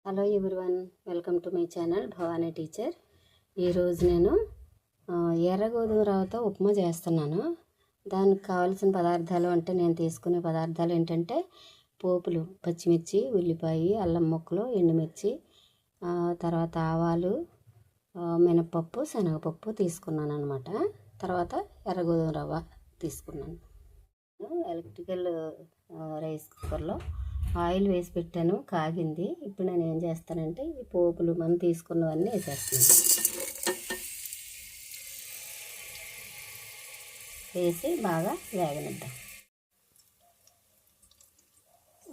Hello everyone, welcome to my channel Bhavani teacher. ఈరోజు నేను ఎర్ర గోధుమ రవ్వతో ఉప్మా చేస్తున్నాను. దానికి కావాల్సిన పదార్థాలు అంటే నేను తీసుకునే పదార్థాలు ఏంటంటే పోపులు, పచ్చిమిర్చి, ఉల్లిపాయ, అల్లం ముక్కలు, ఎండుమిర్చి, తర్వాత ఆవాలు, మినపప్పు, శనగపప్పు తీసుకున్నాను అనమాట. తర్వాత ఎర్ర గోధుమ రవ్వ తీసుకున్నాను. ఎలక్ట్రికల్ రైస్ కుక్కర్లో ఆయిల్ వేసి పెట్టాను, కాగింది. ఇప్పుడు నేను ఏం చేస్తానంటే ఈ పోపులు మనం తీసుకున్నవన్నీ వేసేస్తున్నాను. వేసి బాగా వేగనిద్దాం.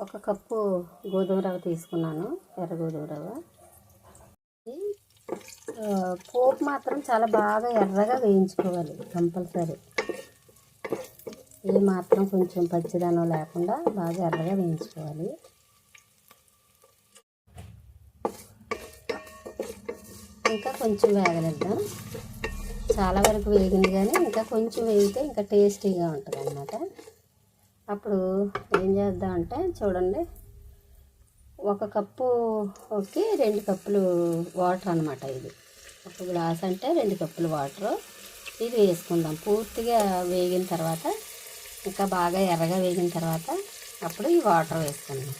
ఒక కప్పు గోధుమ రవ్వ తీసుకున్నాను, ఎర్ర గోధుమ రవ్వ. పోపు మాత్రం చాలా బాగా ఎర్రగా వేయించుకోవాలి కంపల్సరీ. ఇది మాత్రం కొంచెం పచ్చిదనం లేకుండా బాగా ఎర్రగా వేయించుకోవాలి. ఇంకా కొంచెం వేగనిద్దాం. చాలా వరకు వేగింది, కానీ ఇంకా కొంచెం వేగితే ఇంకా టేస్టీగా ఉంటుంది అన్నమాట. అప్పుడు ఏం చేద్దామంటే చూడండి, ఒక కప్పుకి 2 కప్పులు వాటర్ అనమాట. ఇది ఒక గ్లాస్ అంటే 2 కప్పులు వాటర్. ఇది వేసుకుందాం. పూర్తిగా వేగిన తర్వాత, ఇంకా బాగా ఎర్రగా వేగిన తర్వాత అప్పుడు ఈ వాటర్ వేసుకుందాం.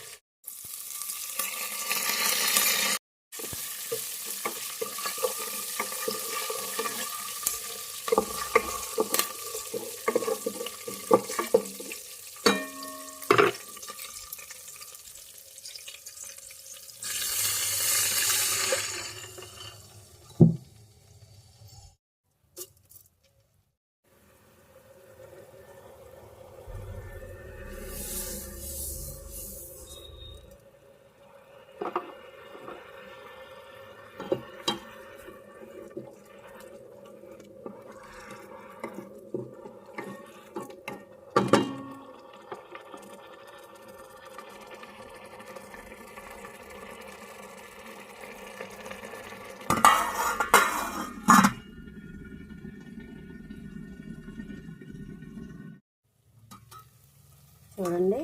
చూడండి,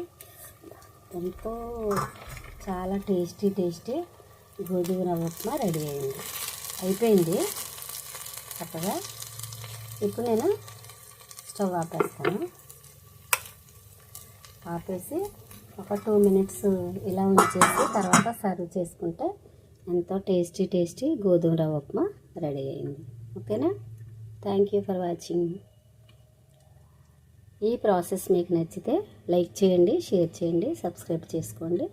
ఎంతో చాలా టేస్టీ గోధుమ రవ్వ ఉప్మా రెడీ అయిపోయింది చక్కగా. ఇప్పుడు నేను స్టవ్ ఆపేస్తాను. ఆపేసి ఒక 2 మినిట్స్ ఇలా ఉంచేసి తర్వాత సర్వ్ చేసుకుంటే ఎంతో టేస్టీ గోధుమ రవ్వ ఉప్మా రెడీ అయింది. ఓకేనా? Thank you for watching. ఈ ప్రాసెస్ మీకు నచ్చితే లైక్ చేయండి, షేర్ చేయండి, సబ్స్క్రైబ్ చేసుకోండి.